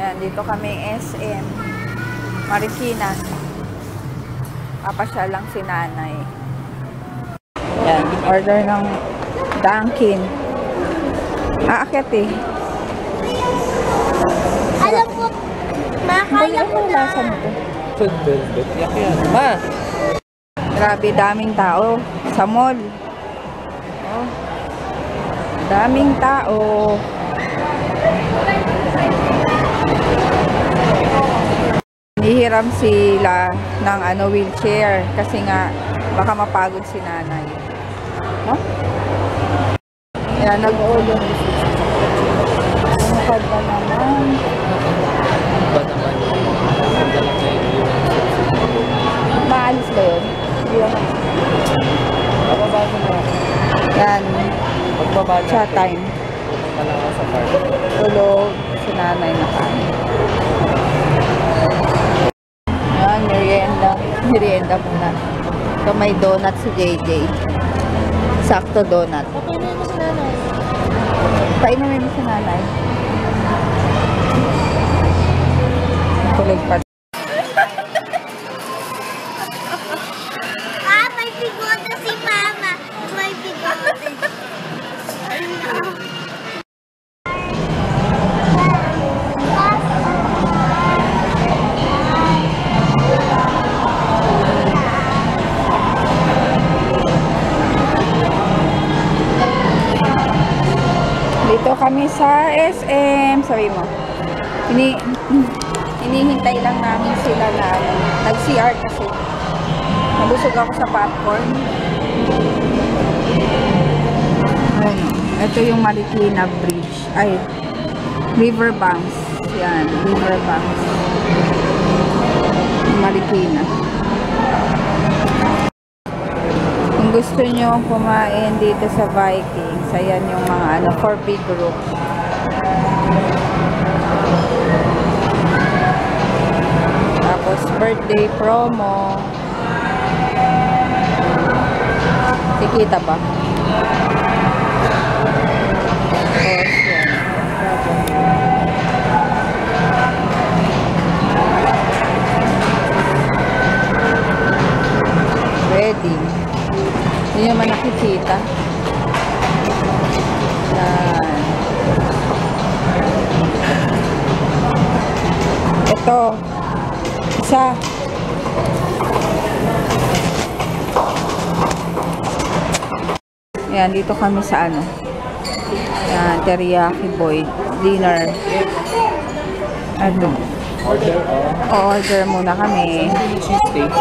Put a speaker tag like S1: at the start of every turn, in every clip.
S1: Ayan, dito kami SM Marikina. Papasya lang si nanay. Ayan, order ng Dunkin. Aakyat eh.
S2: Alam mo, makakaya ko na.
S3: Food velvet. Yak yan. Ma!
S1: Grabe, daming tao sa mall. Oh, daming tao. Hihiram sila ng wheelchair kasi nga baka mapagod si nanay. No? Yan, nag-order. Ano ba naman?
S3: Ba naman?
S1: Maalis ba yun? Hindi naman.
S3: Mababago na.
S1: Yan.
S3: Magbabago.
S1: Chat time.
S3: Malaka sa park.
S1: Tulog si nanay na kain. Yan, merienda. Merienda muna. So, may donut si JJ. Sakto donut.
S2: Painumin mo si nanay.
S1: Painumin mo si nanay. Tulog pa.
S2: May bigote si mama. May bigote.
S1: Dito kami sa SM. Sabi mo. Hinihintay lang namin sila na nag-CR kasi. Nabusog ako sa popcorn. Ayun. Ito yung Marikina Bridge. Ay, Riverbanks. Yan, Riverbanks. Marikina. Kung gusto nyo kumain dito sa Vikings, ayan yung mga for big group. Tapos birthday promo. Kikita ba? Tapos yan. Wedding. Hindi naman nakikita. Yan. Ito. Isa. Yan, dito kami sa yan, teriyaki boy dinner. Ano? Order muna kami.
S3: Cheesesteak.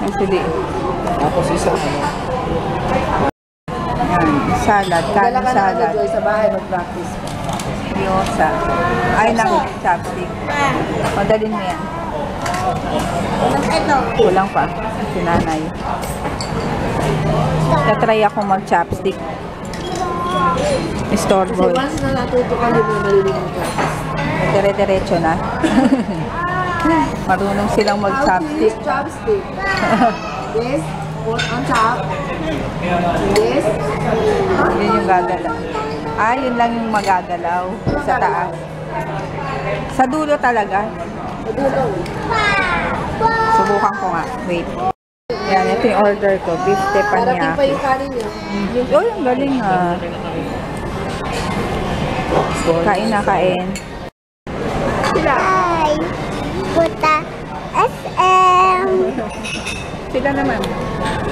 S1: Actually,
S3: Tapos isa
S1: yan, salad, kanin salad.
S3: sa bahay mag-practice.
S1: Gyoza. Ay, lang, chopstick. Madalin mo yan.
S2: Ito.
S1: Kulang pa. Si nanay. Natry ako mag-chopstick. Istorbo.
S3: Kasi once na natuto ka, hindi mo malilin mag-practice.
S1: Dire-diretso na. Marunong silang mag-chopstick.
S3: Chopstick. This, put on top. This.
S1: Yun yung gagalaw. Ah, yun lang yung magagalaw sa taas. Sa dulo talaga. Subukan ko nga. Wait. Yan, ito yung order ko. Beef teppanyaki.
S3: Pa yung kanin niya.
S1: Oh, yung galing ah. Kain na kain.
S2: Hi. Puta. SM.
S1: Sila naman.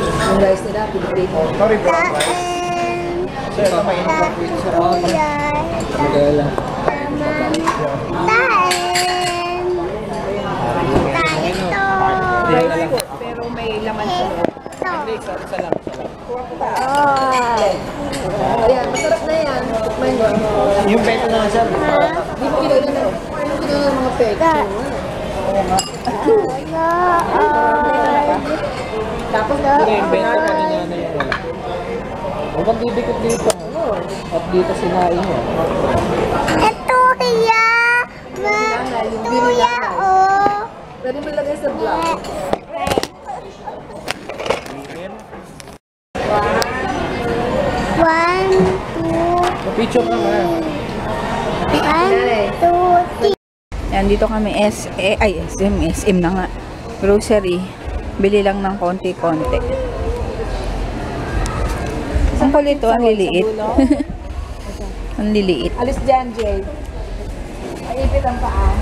S3: Yung rice nila, pinipito. Sorry bro.
S2: SM.
S3: Sir, kapag sa
S2: Kuya.
S3: Magala.
S2: Taen. Tayo.
S1: Pero may laman sa loob.
S3: Isa lang.
S2: Oh.
S3: Ayan, masarap na yan. Tikman nyo. Yung peto na siya. Di mo kinailan ng mga peto. Tapos yung benta kanina na yun. Huwag kang didikot dito. At dito sinain mo.
S2: Ito kaya. Tuya oh.
S3: Pwede mo ilagay sa vlog.
S2: One, two,
S3: Picture naman.
S2: 1, 2, 3.
S1: Yan, dito kami SM na nga. Grocery. Bili lang ng konti-konti. Ang kulit to, ang liliit. Ang liliit.
S4: Alis dyan, Jay. Maipit ang paa.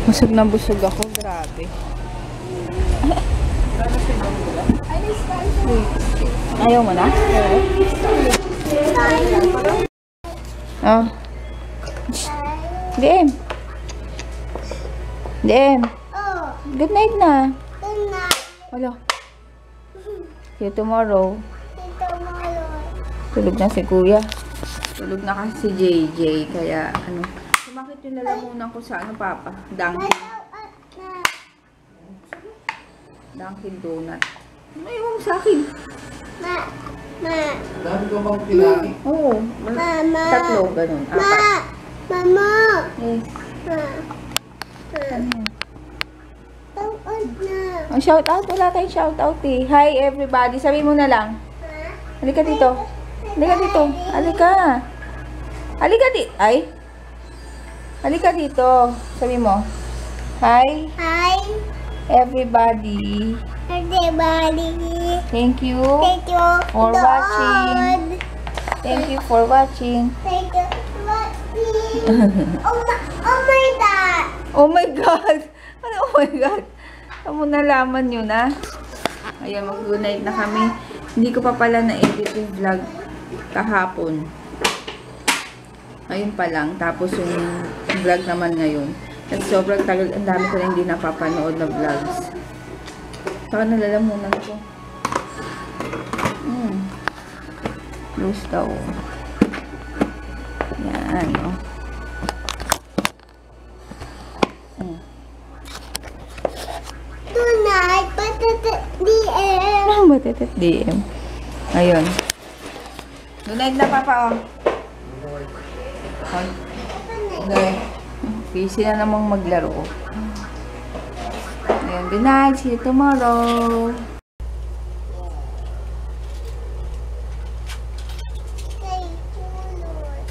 S1: Busog na busog ako, grabe. Ayaw mo na? Oh. DM. DM.
S2: Oh,
S1: Good night na.
S2: tuna.
S1: Wala. See you tomorrow.
S2: Ito malo.
S1: Tulog na si Kuya. Tulog na kasi si JJ. Kaya, ano. Sumakit yung lalamunan ko sa ano, Papa? Dunkin. Dunkin Donut. Ano yung sa akin?
S2: Ma.
S3: Dami ko bang pinaki?
S1: Oo.
S2: Mama.
S1: Tatlo, ganun. Apat.
S2: Mama.
S1: Yes.
S2: Ma.
S1: Ano yun?
S2: Tawad na.
S1: Ang shout out, wala tayong shout out eh. Hi everybody, sabi mo na lang. Halika dito. Halika dito. Halika. Halika dito. Ay. Halika dito. Sabi mo. Hi
S2: Hi,
S1: everybody.
S2: everybody.
S1: Thank you.
S2: Thank you
S1: For
S2: Lord.
S1: watching. Thank you for watching.
S2: Thank you for watching. Oh my God.
S1: Oh my God. Ano oh my God? Kamu nalaman nyo na? Ayan, mag-good night na kami. Hindi ko pa pala na-edit yung vlog kahapon. Ayun pa lang. Tapos yung vlog naman ngayon. At sobrang tagal, ang dami ko na hindi napapanood na vlogs. Saka nalalamunan ko. Close daw. Yan, oh.
S2: Tonight, patatat DM.
S1: Ang batatat DM. Ayun. Good night na, Papa, oh. Okay. Busy na namang maglaro. Ayun, good night. See you tomorrow.
S2: Thank you, Lord.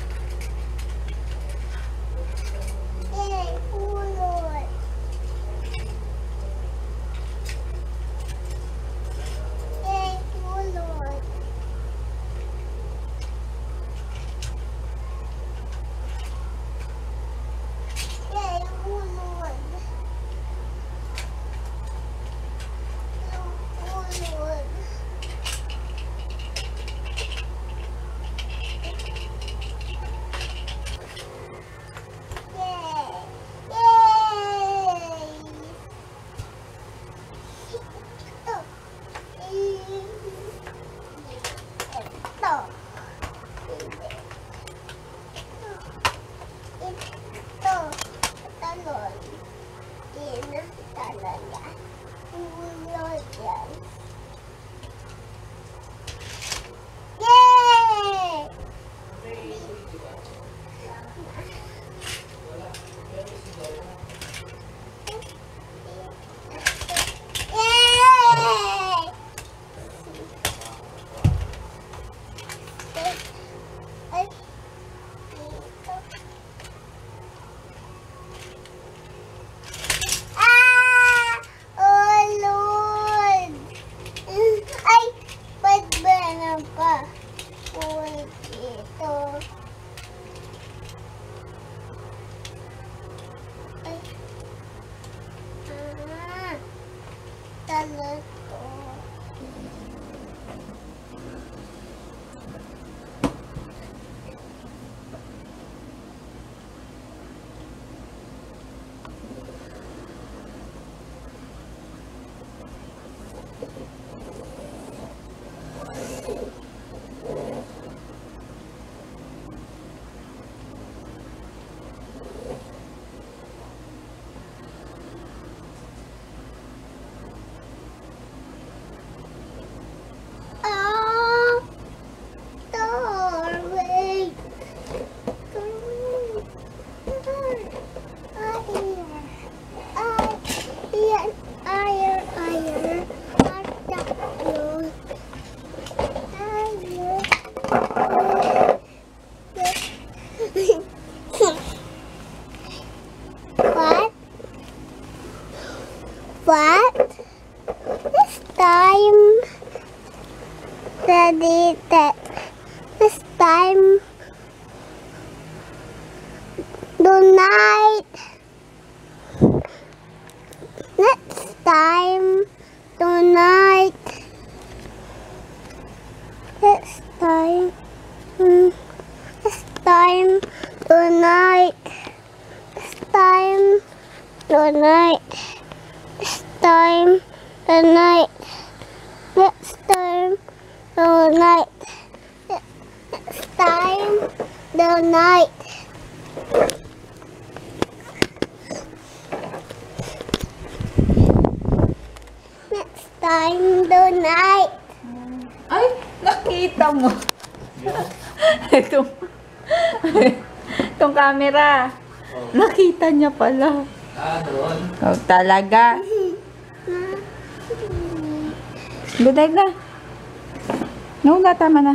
S2: Thank you, Lord. Thank you, Lord. Thank you, Lord. time tonight. It's time tonight. It's time tonight. It's time tonight. It's time tonight. Next time tonight.
S1: Ay, nakita mo. Itong camera. Nakita niya pala.
S3: Doon.
S1: Oh, talaga. Good night na. No, na, tama na.